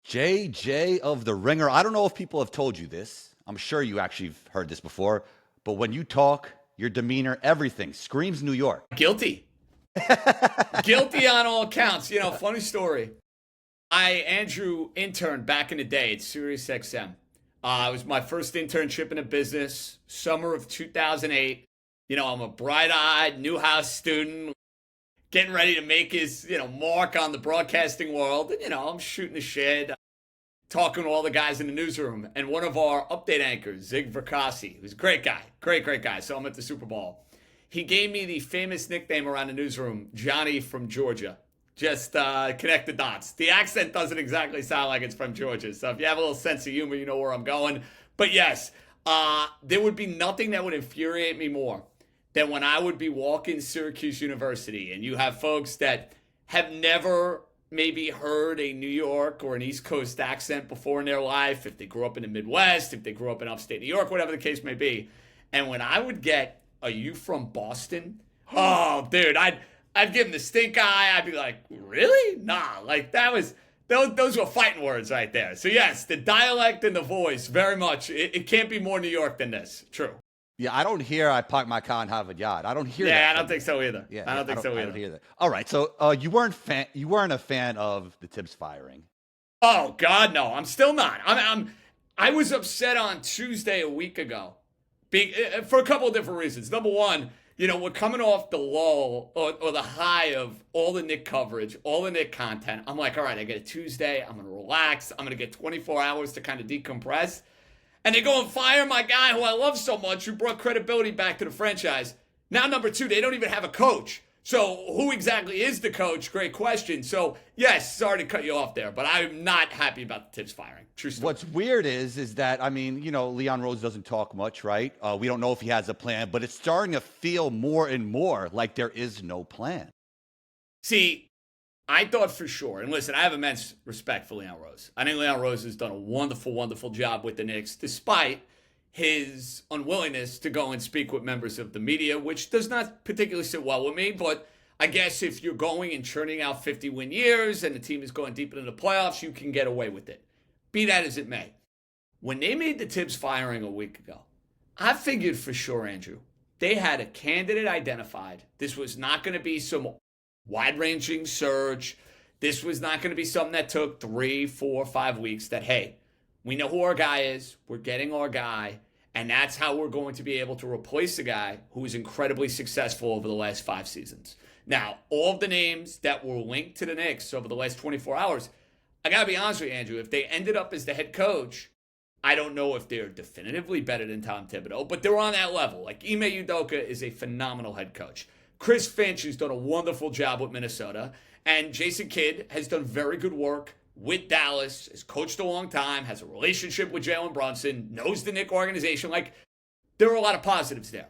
JJ of The Ringer. I don't know if people have told you this. I'm sure you actually have heard this before. But when you talk, your demeanor, everything screams New York. Guilty. Guilty on all counts. Funny story. Andrew, interned back in the day at SiriusXM. It was my first internship in a business, summer of 2008. I'm a bright-eyed Newhouse student, getting ready to make his, mark on the broadcasting world. And, I'm shooting the shit, talking to all the guys in the newsroom. And one of our update anchors, Zig Verkasi, who's a great guy, great guy. So I'm at the Super Bowl. He gave me the famous nickname around the newsroom, Johnny from Georgia. Just connect the dots. The accent doesn't exactly sound like it's from Georgia. So if you have a little sense of humor, you know where I'm going. But yes, there would be nothing that would infuriate me more than when I would be walking Syracuse University and you have folks that have never maybe heard a New York or an East Coast accent before in their life, if they grew up in the Midwest, if they grew up in upstate New York, whatever the case may be. And when I would get, "Are you from Boston?" Oh, dude, I'd give him the stink eye. I'd be like, "Really? Nah." Like those were fighting words right there. So yes, the dialect and the voice, very much. It can't be more New York than this. True. Yeah, I don't hear "I park my car and have a yacht." I don't hear that. Yeah, I don't think so either. Yeah, I don't think so either. I don't hear that. All right, so you weren't a fan of the Tibbs firing. Oh God, no. I'm still not. I was upset on Tuesday a week ago, for a couple of different reasons. Number one, we're coming off the lull or the high of all the Knicks coverage, all the Knicks content. I'm like, all right, I get a Tuesday. I'm going to relax. I'm going to get 24 hours to kind of decompress. And they go and fire my guy who I love so much, who brought credibility back to the franchise. Now, number two, they don't even have a coach. So who exactly is the coach? Great question. So, yes, sorry to cut you off there, but I'm not happy about the Tibbs firing. True story. What's weird is that, Leon Rose doesn't talk much, right? We don't know if he has a plan, but it's starting to feel more and more like there is no plan. See, I thought for sure, and listen, I have immense respect for Leon Rose. I think Leon Rose has done a wonderful, wonderful job with the Knicks, despite his unwillingness to go and speak with members of the media, which does not particularly sit well with me. But I guess if you're going and churning out 50-win years and the team is going deep into the playoffs, you can get away with it. Be that as it may. When they made the Tibbs firing a week ago, I figured for sure, Andrew, they had a candidate identified. This was not going to be some wide-ranging search. This was not going to be something that took 3, 4, 5 weeks. That, hey, we know who our guy is. We're getting our guy. And that's how we're going to be able to replace a guy who was incredibly successful over the last 5 seasons. Now, all of the names that were linked to the Knicks over the last 24 hours, I got to be honest with you, Andrew, if they ended up as the head coach, I don't know if they're definitively better than Tom Thibodeau, but they're on that level. Like, Ime Udoka is a phenomenal head coach. Chris Finch has done a wonderful job with Minnesota. And Jason Kidd has done very good work with Dallas, has coached a long time, has a relationship with Jalen Brunson, knows the Knicks organization. Like, there are a lot of positives there.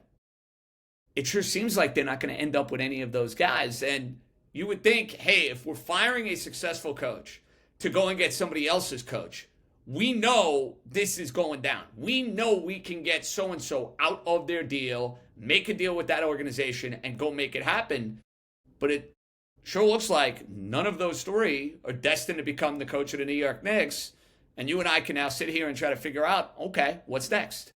It sure seems like they're not going to end up with any of those guys. And you would think, hey, if we're firing a successful coach to go and get somebody else's coach, we know this is going down. We know we can get so-and-so out of their deal, make a deal with that organization, and go make it happen. But it sure looks like none of those three are destined to become the coach of the New York Knicks. And you and I can now sit here and try to figure out, okay, what's next?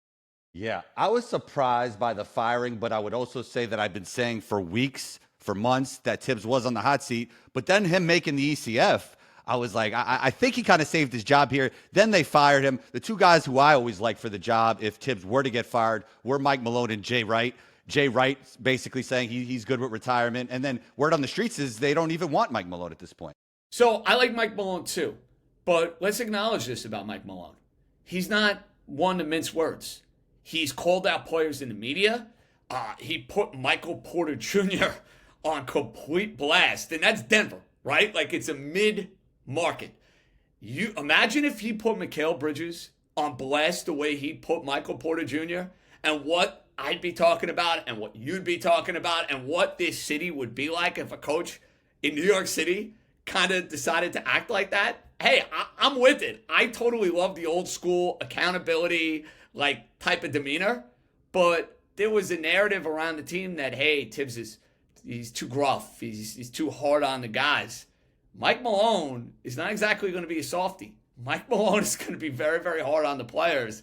Yeah, I was surprised by the firing, but I would also say that I've been saying for weeks, for months, that Tibbs was on the hot seat. But then him making the ECF, I was like, I think he kind of saved his job here. Then they fired him. The two guys who I always liked for the job, if Tibbs were to get fired, were Mike Malone and Jay Wright. Jay Wright basically saying he's good with retirement. And then word on the streets is they don't even want Mike Malone at this point. So I like Mike Malone too. But let's acknowledge this about Mike Malone. He's not one to mince words. He's called out players in the media. He put Michael Porter Jr. on complete blast. And that's Denver, right? Like, it's a mid-market. You imagine if he put Mikal Bridges on blast the way he put Michael Porter Jr. and what I'd be talking about and what you'd be talking about and what this city would be like if a coach in New York City kind of decided to act like that. Hey, I'm with it. I totally love the old school accountability, like, type of demeanor. But there was a narrative around the team that, hey, Tibbs he's too gruff. He's too hard on the guys. Mike Malone is not exactly going to be a softie. Mike Malone is going to be very, very hard on the players.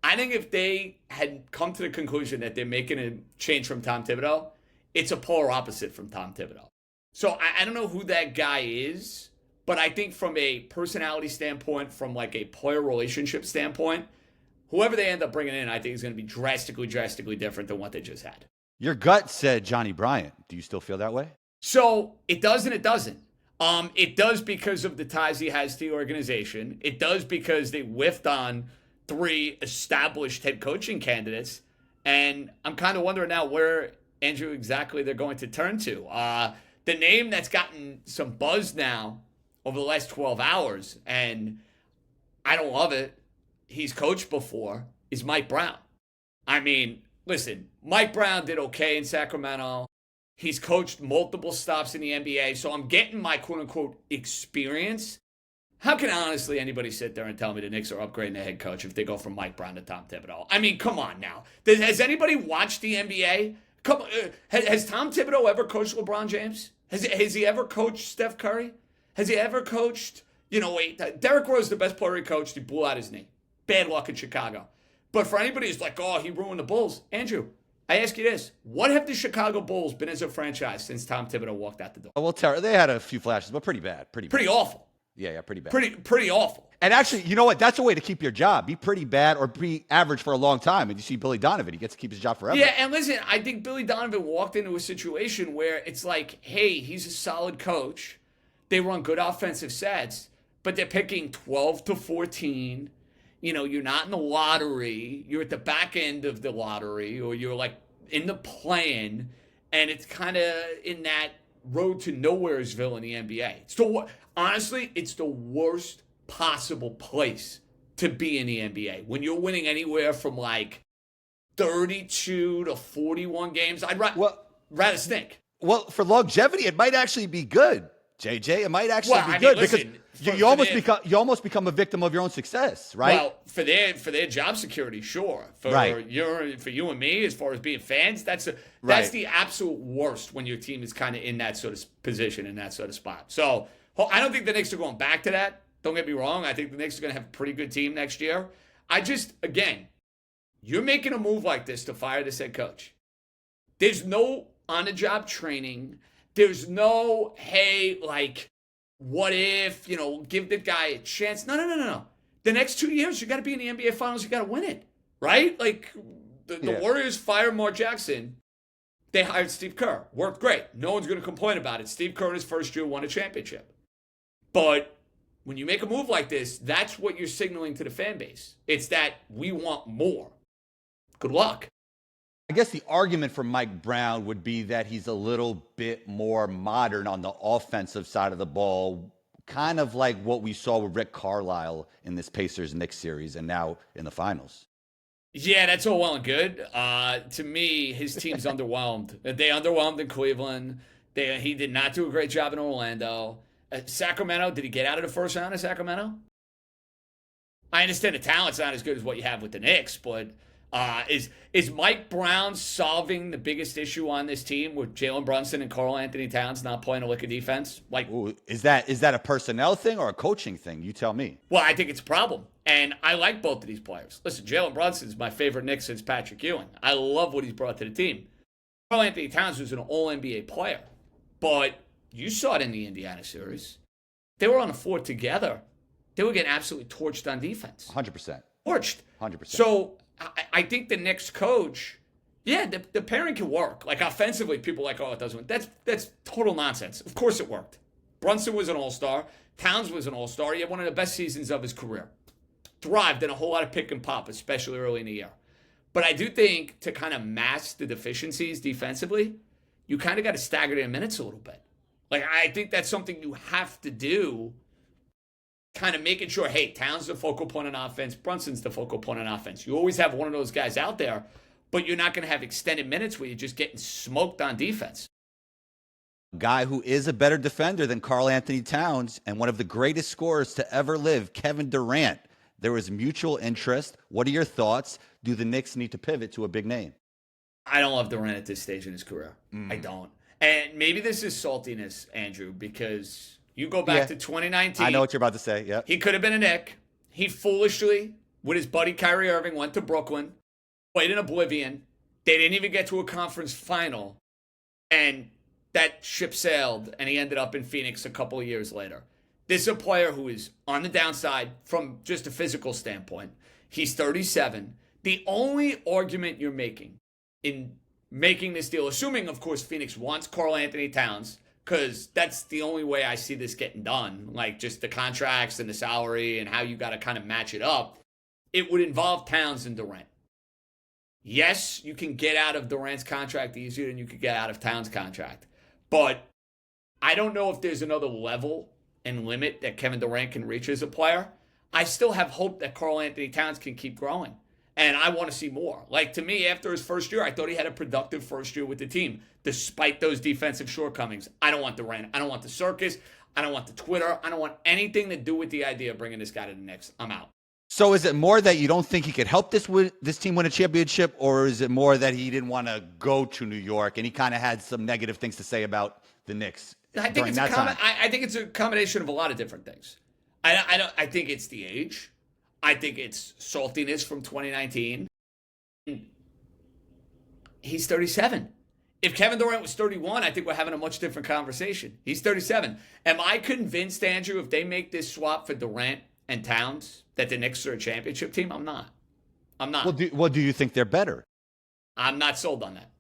I think if they had come to the conclusion that they're making a change from Tom Thibodeau, it's a polar opposite from Tom Thibodeau. So I don't know who that guy is, but I think from a personality standpoint, from like a player relationship standpoint, whoever they end up bringing in, I think is going to be drastically, drastically different than what they just had. Your gut said Johnny Bryant. Do you still feel that way? So it does and it doesn't. It does because of the ties he has to the organization. It does because they whiffed on 3 established head coaching candidates. And I'm kind of wondering now where, Andrew, exactly they're going to turn to. The name that's gotten some buzz now over the last 12 hours, and I don't love it, he's coached before, is Mike Brown. I mean, listen, Mike Brown did okay in Sacramento. He's coached multiple stops in the NBA, so I'm getting my quote-unquote experience. How can honestly anybody sit there and tell me the Knicks are upgrading their head coach if they go from Mike Brown to Tom Thibodeau? I mean, come on now. Has anybody watched the NBA? Has Tom Thibodeau ever coached LeBron James? Has he ever coached Steph Curry? Has he ever coached, Derrick Rose, the best player he coached, he blew out his knee. Bad luck in Chicago. But for anybody who's like, oh, he ruined the Bulls, Andrew, I ask you this. What have the Chicago Bulls been as a franchise since Tom Thibodeau walked out the door? Well, they had a few flashes, but pretty bad. Pretty awful. Yeah, pretty bad. Pretty awful. And actually, you know what? That's a way to keep your job. Be pretty bad or be average for a long time. And you see Billy Donovan, he gets to keep his job forever. Yeah, and listen, I think Billy Donovan walked into a situation where it's like, hey, he's a solid coach. They run good offensive sets, but they're picking 12 to 14. You're not in the lottery. You're at the back end of the lottery, or you're like in the play-in, and it's kind of in that road to nowheresville in the NBA. Honestly, it's the worst possible place to be in the NBA. When you're winning anywhere from like 32 to 41 games, I'd rather stink. Well, for longevity, it might actually be good. JJ, it might actually be good because you almost become a victim of your own success, right? Well, for their job security, sure. For you and me, as far as being fans, that's the absolute worst when your team is kind of in that sort of position, in that sort of spot. So I don't think the Knicks are going back to that. Don't get me wrong. I think the Knicks are going to have a pretty good team next year. Again, you're making a move like this to fire this head coach. There's no on-the-job training. There's no, hey, like, what if, give the guy a chance. No. The next 2 years, you got to be in the NBA Finals. You got to win it, right? Like, the Warriors fired Mark Jackson. They hired Steve Kerr. Worked great. No one's going to complain about it. Steve Kerr in his first year won a championship. But when you make a move like this, that's what you're signaling to the fan base. It's that we want more. Good luck. I guess the argument for Mike Brown would be that he's a little bit more modern on the offensive side of the ball, kind of like what we saw with Rick Carlisle in this Pacers-Knicks series and now in the finals. Yeah, that's all well and good. To me, his team's underwhelmed. They underwhelmed in Cleveland. He did not do a great job in Orlando. Sacramento, did he get out of the first round of Sacramento? I understand the talent's not as good as what you have with the Knicks, but is Mike Brown solving the biggest issue on this team with Jalen Brunson and Karl-Anthony Towns not playing a lick of defense? Is that a personnel thing or a coaching thing? You tell me. Well, I think it's a problem. And I like both of these players. Listen, Jalen Brunson's my favorite Knick since Patrick Ewing. I love what he's brought to the team. Karl-Anthony Towns was an all-NBA player. But you saw it in the Indiana series. They were on the floor together. They were getting absolutely torched on defense. 100%. Torched. 100%. So I think the Knicks coach, the pairing can work. Like offensively, people are like, oh, it doesn't work. That's total nonsense. Of course it worked. Brunson was an all-star. Towns was an all-star. He had one of the best seasons of his career. Thrived in a whole lot of pick and pop, especially early in the year. But I do think to kind of mask the deficiencies defensively, you kind of got to stagger their minutes a little bit. Like, I think that's something you have to do, kind of making sure, hey, Towns the focal point on offense, Brunson's the focal point on offense. You always have one of those guys out there, but you're not going to have extended minutes where you're just getting smoked on defense. Guy who is a better defender than Karl-Anthony Towns and one of the greatest scorers to ever live, Kevin Durant. There was mutual interest. What are your thoughts? Do the Knicks need to pivot to a big name? I don't love Durant at this stage in his career. I don't. And maybe this is saltiness, Andrew, because You go back to 2019. I know what you're about to say. Yeah. He could have been a Knick. He foolishly, with his buddy Kyrie Irving, went to Brooklyn, played in oblivion. They didn't even get to a conference final. And that ship sailed, and he ended up in Phoenix a couple of years later. This is a player who is on the downside from just a physical standpoint. He's 37. The only argument you're making in making this deal, assuming, of course, Phoenix wants Karl-Anthony Towns, because that's the only way I see this getting done, like just the contracts and the salary and how you got to kind of match it up, it would involve Towns and Durant. Yes, you can get out of Durant's contract easier than you could get out of Towns' contract. But I don't know if there's another level and limit that Kevin Durant can reach as a player. I still have hope that Karl-Anthony Towns can keep growing. And I want to see more. Like, to me, after his first year, I thought he had a productive first year with the team, despite those defensive shortcomings. I don't want Durant. I don't want the circus. I don't want the Twitter. I don't want anything to do with the idea of bringing this guy to the Knicks. I'm out. So is it more that you don't think he could help this team win a championship, or is it more that he didn't want to go to New York and he kind of had some negative things to say about the Knicks? I think it's a combination of a lot of different things. I think it's the age. I think it's saltiness from 2019. He's 37. If Kevin Durant was 31, I think we're having a much different conversation. He's 37. Am I convinced, Andrew, if they make this swap for Durant and Towns, that the Knicks are a championship team? I'm not. Well, do you think they're better? I'm not sold on that.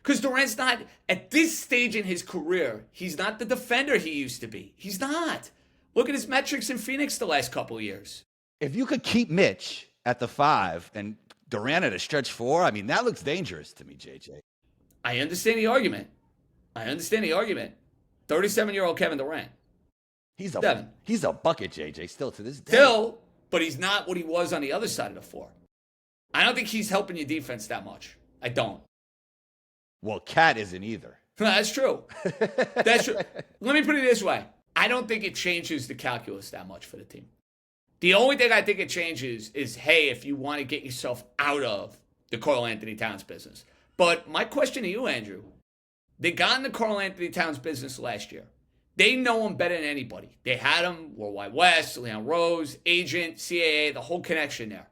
Because Durant's not, at this stage in his career, he's not the defender he used to be. He's not. Look at his metrics in Phoenix the last couple of years. If you could keep Mitch at the 5 and Durant at a stretch 4, I mean, that looks dangerous to me, JJ. I understand the argument. 37-year-old Kevin Durant. He's a bucket, JJ, still to this day. Still, but he's not what he was on the other side of the floor. I don't think he's helping your defense that much. I don't. Well, Cat isn't either. That's true. That's true. Let me put it this way. I don't think it changes the calculus that much for the team. The only thing I think it changes is, hey, if you want to get yourself out of the Karl-Anthony Towns business. But my question to you, Andrew, they got in the Karl-Anthony Towns business last year. They know him better than anybody. They had him, Worldwide West, Leon Rose, agent, CAA, the whole connection there.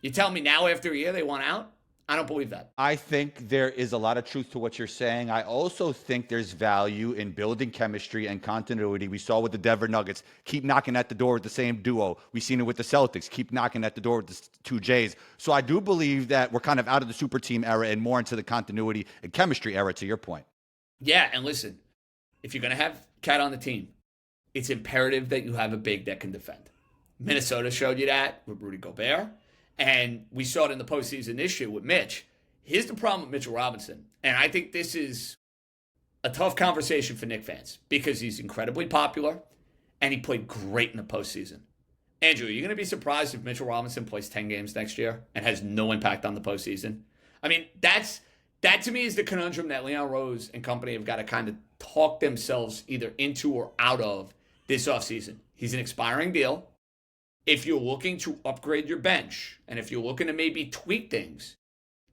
You tell me now after a year they want out? I don't believe that. I think there is a lot of truth to what you're saying. I also think there's value in building chemistry and continuity. We saw with the Denver Nuggets, keep knocking at the door with the same duo. We've seen it with the Celtics, keep knocking at the door with the 2 J's. So I do believe that we're kind of out of the super team era and more into the continuity and chemistry era, to your point. Yeah, and listen, if you're going to have Cat on the team, it's imperative that you have a big that can defend. Minnesota showed you that with Rudy Gobert. And we saw it in the postseason this year with Mitch. Here's the problem with Mitchell Robinson. And I think this is a tough conversation for Knicks fans because he's incredibly popular and he played great in the postseason. Andrew, are you going to be surprised if Mitchell Robinson plays 10 games next year and has no impact on the postseason? I mean, that to me is the conundrum that Leon Rose and company have got to kind of talk themselves either into or out of this offseason. He's an expiring deal. If you're looking to upgrade your bench, and if you're looking to maybe tweak things,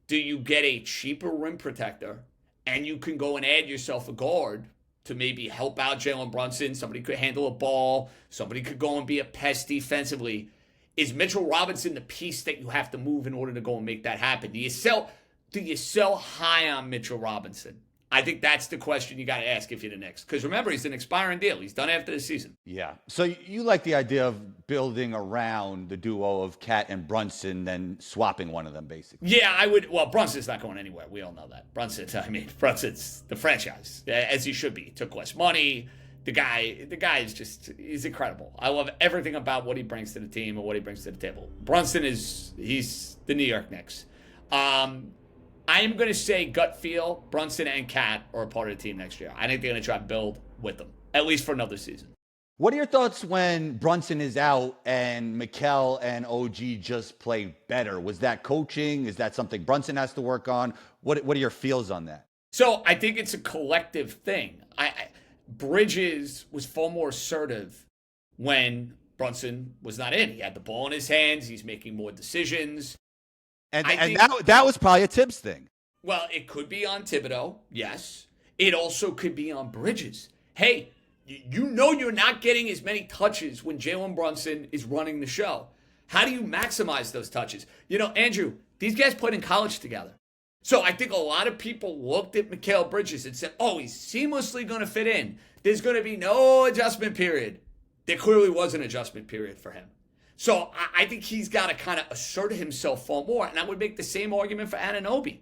do you get a cheaper rim protector, and you can go and add yourself a guard to maybe help out Jalen Brunson? Somebody could handle a ball. Somebody could go and be a pest defensively. Is Mitchell Robinson the piece that you have to move in order to go and make that happen? Do you sell high on Mitchell Robinson? I think that's the question you got to ask if you're the Knicks. Because remember, he's an expiring deal. He's done after the season. Yeah. So you like the idea of building around the duo of Cat and Brunson, then swapping one of them, basically. Yeah, I would. Well, Brunson's not going anywhere. We all know that. Brunson's the franchise, as he should be. He took less money. The guy is he's incredible. I love everything about what he brings to the team and what he brings to the table. Brunson he's the New York Knicks. I am going to say gut feel, Brunson and Cat are a part of the team next year. I think they're going to try to build with them, at least for another season. What are your thoughts when Brunson is out and Mikal and OG just play better? Was that coaching? Is that something Brunson has to work on? What are your feels on that? So I think it's a collective thing. Bridges was far more assertive when Brunson was not in. He had the ball in his hands. He's making more decisions. And that was probably a Tibbs thing. Well, it could be on Thibodeau, yes. It also could be on Bridges. Hey, You know you're not getting as many touches when Jalen Brunson is running the show. How do you maximize those touches? Andrew, these guys played in college together. So I think a lot of people looked at Mikal Bridges and said, oh, he's seamlessly going to fit in. There's going to be no adjustment period. There clearly was an adjustment period for him. So I think he's got to kind of assert himself far more. And I would make the same argument for Anunoby.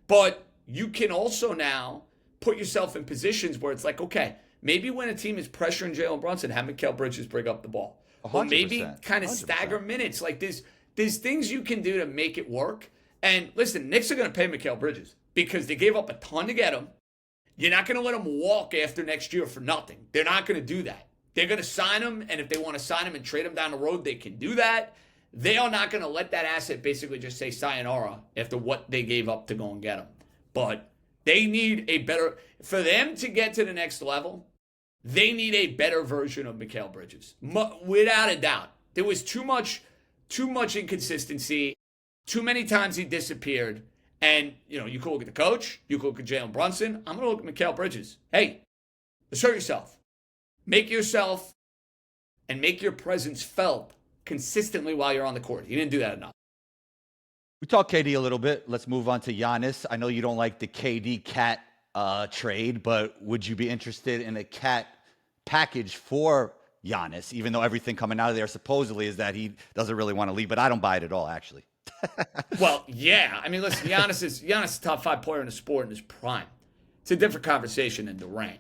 But you can also now put yourself in positions where it's like, okay, maybe when a team is pressuring Jalen Brunson, have Mikal Bridges bring up the ball. 100%, or maybe kind of 100%. stagger minutes. Like there's things you can do to make it work. And listen, Knicks are going to pay Mikal Bridges because they gave up a ton to get him. You're not going to let him walk after next year for nothing. They're not going to do that. They're going to sign him, and if they want to sign him and trade him down the road, they can do that. They are not going to let that asset basically just say sayonara after what they gave up to go and get him. But they need a better, for them to get to the next level, they need a better version of Mikal Bridges. Without a doubt. There was too much inconsistency. Too many times he disappeared. And, you can look at the coach. You can look at Jalen Brunson. I'm going to look at Mikal Bridges. Hey, assert yourself. Make yourself and make your presence felt consistently while you're on the court. He didn't do that enough. We talked KD a little bit. Let's move on to Giannis. I know you don't like the KD Cat trade, but would you be interested in a Cat package for Giannis, even though everything coming out of there supposedly is that he doesn't really want to leave? But I don't buy it at all, actually. Well, yeah. I mean, listen, Giannis is the top 5 player in the sport in his prime. It's a different conversation than Durant.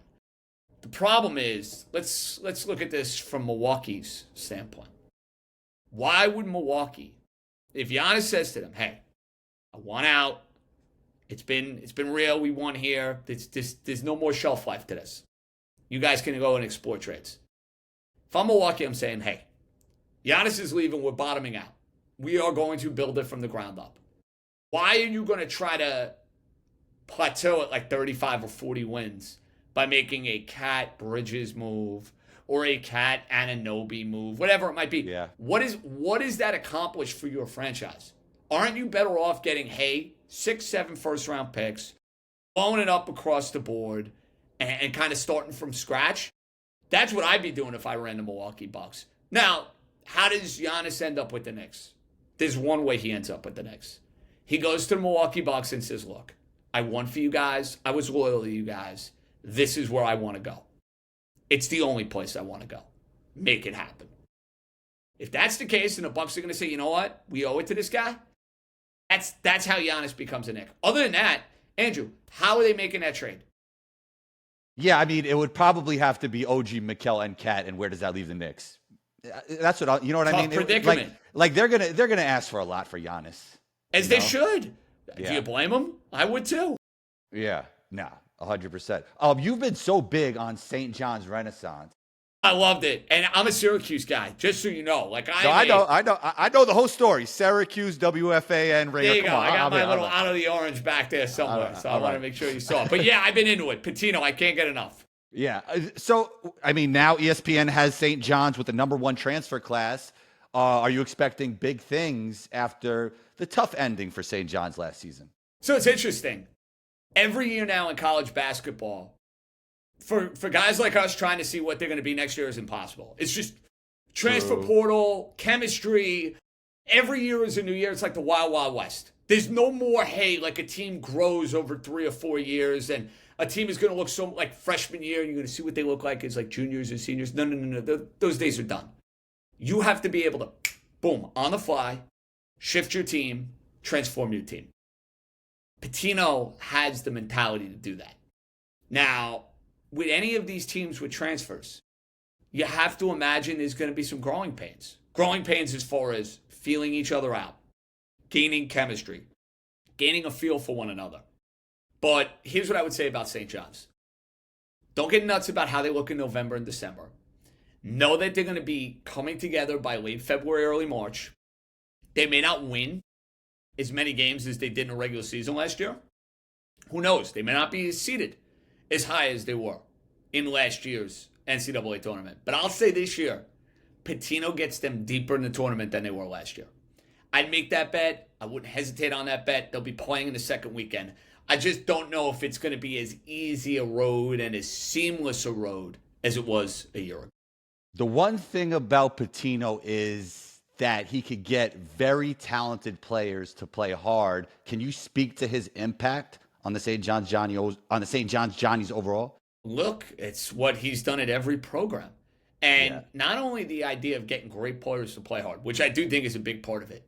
The problem is, let's look at this from Milwaukee's standpoint. Why would Milwaukee, if Giannis says to them, hey, I want out, it's been real, we won here, there's no more shelf life to this. You guys can go and explore trades. If I'm Milwaukee, I'm saying, hey, Giannis is leaving, we're bottoming out. We are going to build it from the ground up. Why are you going to try to plateau at like 35 or 40 wins by making a Cat Bridges move or a Cat Anunoby move, whatever it might be? Yeah. What does that accomplish for your franchise? Aren't you better off getting, 6, 7 first-round picks, blowing it up across the board, and kind of starting from scratch? That's what I'd be doing if I ran the Milwaukee Bucks. Now, how does Giannis end up with the Knicks? There's one way he ends up with the Knicks. He goes to the Milwaukee Bucks and says, look, I won for you guys. I was loyal to you guys. This is where I want to go. It's the only place I want to go. Make it happen. If that's the case, and the Bucks are going to say, you know what? We owe it to this guy. That's how Giannis becomes a Knick. Other than that, Andrew, how are they making that trade? Yeah, I mean, it would probably have to be OG, Mikal, and Cat, and where does that leave the Knicks? That's what you know what I mean. Predicament. Like they're gonna ask for a lot for Giannis, as they should. Yeah. Do you blame them? I would too. Yeah, 100%. You've been so big on St. John's Renaissance. I loved it, and I'm a Syracuse guy, just so you know. I know the whole story. Syracuse, WFAN, Ringer. There you go. On, I got my little out of the orange back there somewhere, so I want to make sure you saw it. But yeah, I've been into it. Pitino, I can't get enough. Yeah. So, I mean, now ESPN has St. John's with the #1 transfer class. Are you expecting big things after the tough ending for St. John's last season? So it's interesting. Every year now in college basketball, for guys like us trying to see what they're going to be next year is impossible. It's just transfer portal, chemistry. Every year is a new year. It's like the Wild Wild West. There's no more, like a team grows over 3 or 4 years and a team is going to look so like freshman year and you're going to see what they look like as like juniors or seniors. No. Those days are done. You have to be able to, boom, on the fly, shift your team, transform your team. Pitino has the mentality to do that. Now, with any of these teams with transfers, you have to imagine there's going to be some growing pains. Growing pains as far as feeling each other out, gaining chemistry, gaining a feel for one another. But here's what I would say about St. John's. Don't get nuts about how they look in November and December. Know that they're going to be coming together by late February, early March. They may not win as many games as they did in the regular season last year. Who knows? They may not be seeded as high as they were in last year's NCAA tournament. But I'll say this year, Pitino gets them deeper in the tournament than they were last year. I'd make that bet. I wouldn't hesitate on that bet. They'll be playing in the second weekend. I just don't know if it's going to be as easy a road and as seamless a road as it was a year ago. The one thing about Patino is that he could get very talented players to play hard. Can you speak to his impact on the St. John's Johnnies overall? Look, it's what he's done at every program. And Yeah. not only the idea of getting great players to play hard, which I do think is a big part of it,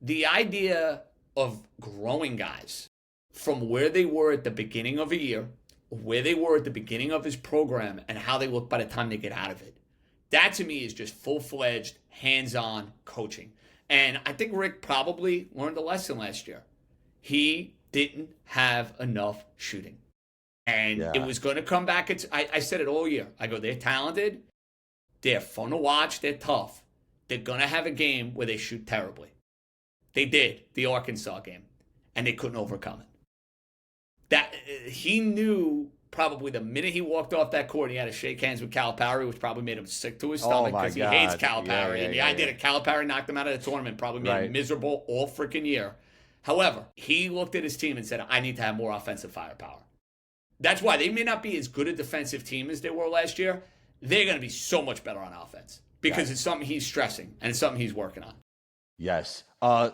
the idea of growing guys from where they were at the beginning of a year, where they were at the beginning of his program, and how they look by the time they get out of it. That to me is just full-fledged, hands-on coaching. And I think Rick probably learned a lesson last year. He didn't have enough shooting. And it was going to come back. I said it all year. I go, they're talented. They're fun to watch. They're tough. They're going to have a game where they shoot terribly. They did, the Arkansas game. And they couldn't overcome it. That he knew probably the minute he walked off that court, he had to shake hands with Calipari, which probably made him sick to his stomach because he hates Calipari. And the idea that Calipari knocked him out of the tournament probably made him miserable all freaking year. However, he looked at his team and said, I need to have more offensive firepower. That's why they may not be as good a defensive team as they were last year. They're going to be so much better on offense because it's something he's stressing and it's something he's working on. Yes.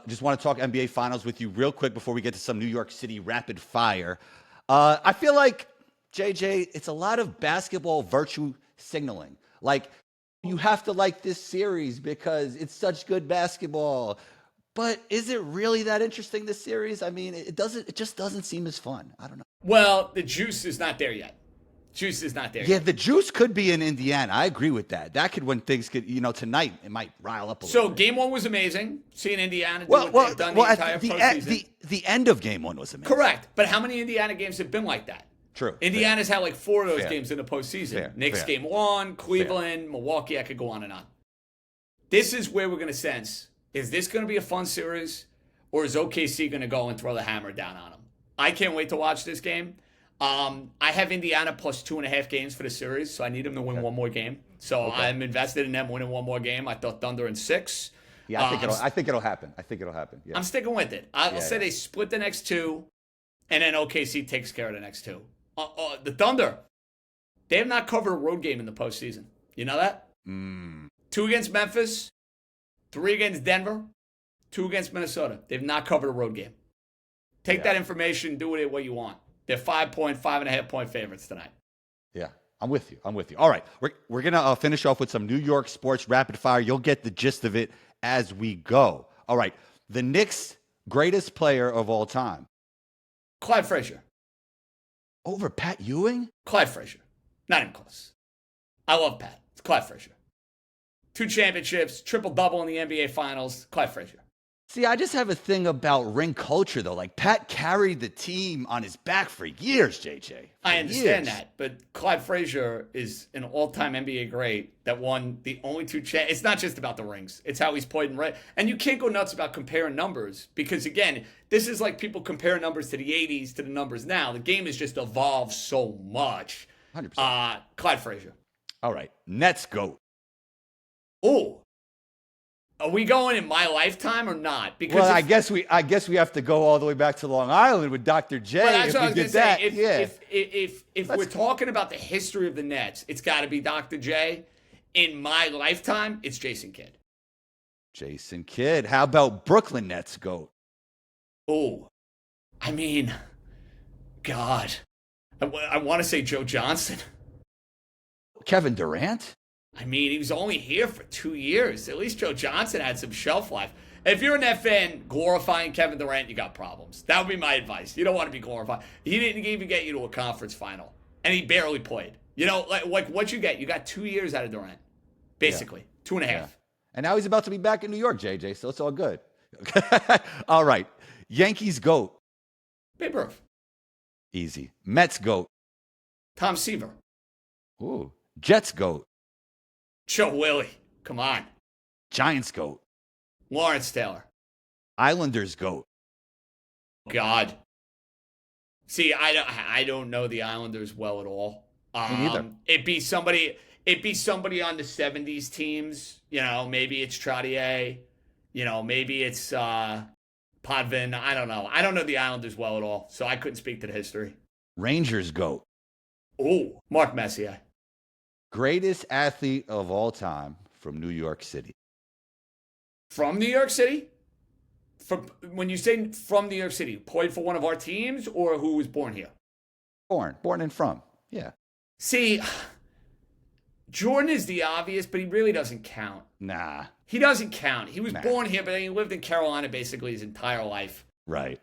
Just want to talk NBA Finals with you real quick before we get to some New York City rapid fire. I feel like, JJ, it's a lot of basketball virtue signaling. Like, you have to like this series because it's such good basketball. But is it really that interesting, this series? I mean, it just doesn't seem as fun. I don't know. Well, the juice is not there yet. Juice is not there Yeah, yet. the juice could be in Indiana. I agree with that. That could when things could, tonight it might rile up a little bit. So game one was amazing. Seeing Indiana do what they've done the entire postseason. The end of game one was amazing. Correct. But how many Indiana games have been like that? True. Indiana's had like 4 of those games in the postseason. Knicks Fair. game 1, Cleveland, Milwaukee. I could go on and on. This is where we're going to sense, is this going to be a fun series or is OKC going to go and throw the hammer down on them? I can't wait to watch this game. I have Indiana plus 2.5 games for the series, so I need them to win one more game. So I'm invested in them winning one more game. I thought Thunder in 6. Yeah, I think it'll happen. Yeah. I'm sticking with it. I'll say they split the next 2, and then OKC takes care of the next 2. The Thunder, they have not covered a road game in the postseason. You know that? 2 against Memphis, 3 against Denver, 2 against Minnesota. They've not covered a road game. Take that information, do with it what you want. They're 5.5.5 point favorites tonight. Yeah, I'm with you. All right, we're gonna finish off with some New York sports rapid fire. You'll get the gist of it as we go. All right, the Knicks' greatest player of all time, Clyde Frazier. over Pat Ewing. Clyde Frazier. Not even close. I love Pat. It's Clyde Frazier. 2 championships, triple-double in the NBA Finals. Clyde Frazier. See, I just have a thing about ring culture, though. Like, Pat carried the team on his back for years, JJ. I understand that, but Clyde Frazier is an all-time NBA great that won the only 2 It's not just about the rings. It's how he's played in red. And you can't go nuts about comparing numbers because, again, this is like people compare numbers to the 80s to the numbers now. The game has just evolved so much. 100%. Clyde Frazier. All right, Nets GOAT. Oh. Are we going in my lifetime or not? Because I guess we have to go all the way back to Long Island with Dr. J. Well, that's what I was going to say. If we're talking about the history of the Nets, it's got to be Dr. J. In my lifetime, it's Jason Kidd. Jason Kidd. How about Brooklyn Nets GOAT? Oh, I mean, God, I want to say Joe Johnson. Kevin Durant? I mean, he was only here for 2 years. At least Joe Johnson had some shelf life. If you're a Net fan glorifying Kevin Durant, you got problems. That would be my advice. You don't want to be glorified. He didn't even get you to a conference final, and he barely played. Like what you get? You got 2 years out of Durant, basically 2.5. Yeah. And now he's about to be back in New York, JJ. So it's all good. All right, Yankees GOAT. Babe Ruth. Easy. Mets GOAT. Tom Seaver. Ooh. Jets GOAT. Joe Willie. Come on. Giants GOAT. Lawrence Taylor. Islanders GOAT. God. See, I don't know the Islanders well at all. Me neither. It'd be somebody on the 70s teams. Maybe it's Trottier. Maybe it's Potvin. I don't know. I don't know the Islanders well at all, so I couldn't speak to the history. Rangers GOAT. Oh, Mark Messier. Greatest athlete of all time from New York City. From New York City? From when you say from New York City, played for one of our teams or who was born here? Born and from. Yeah. See, Jordan is the obvious, but he really doesn't count. Nah. He doesn't count. He was born here, but he lived in Carolina basically his entire life. Right.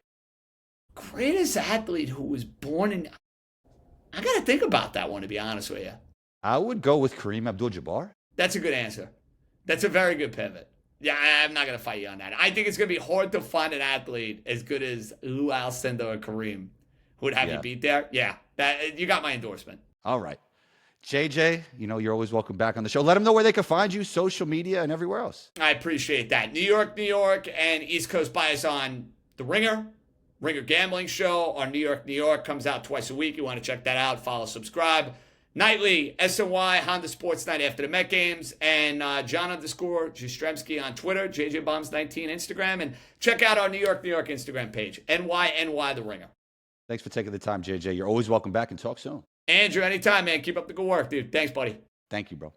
Greatest athlete who was born in... I got to think about that one, to be honest with you. I would go with Kareem Abdul-Jabbar. That's a good answer. That's a very good pivot. Yeah, I'm not going to fight you on that. I think it's going to be hard to find an athlete as good as Lou Alcindor or Kareem who would have you beat there. Yeah, you got my endorsement. All right. JJ, you're always welcome back on the show. Let them know where they can find you, social media, and everywhere else. I appreciate that. New York, and East Coast Bias on The Ringer Gambling Show. Our New York comes out twice a week. You want to check that out. Follow, subscribe. Nightly, SNY, Honda Sports Night after the Met games, and John_Jastremski on Twitter, JJBombs19 Instagram, and check out our New York Instagram page, NY The Ringer. Thanks for taking the time, JJ. You're always welcome back, and talk soon. Andrew, anytime, man. Keep up the good work, dude. Thanks, buddy. Thank you, bro.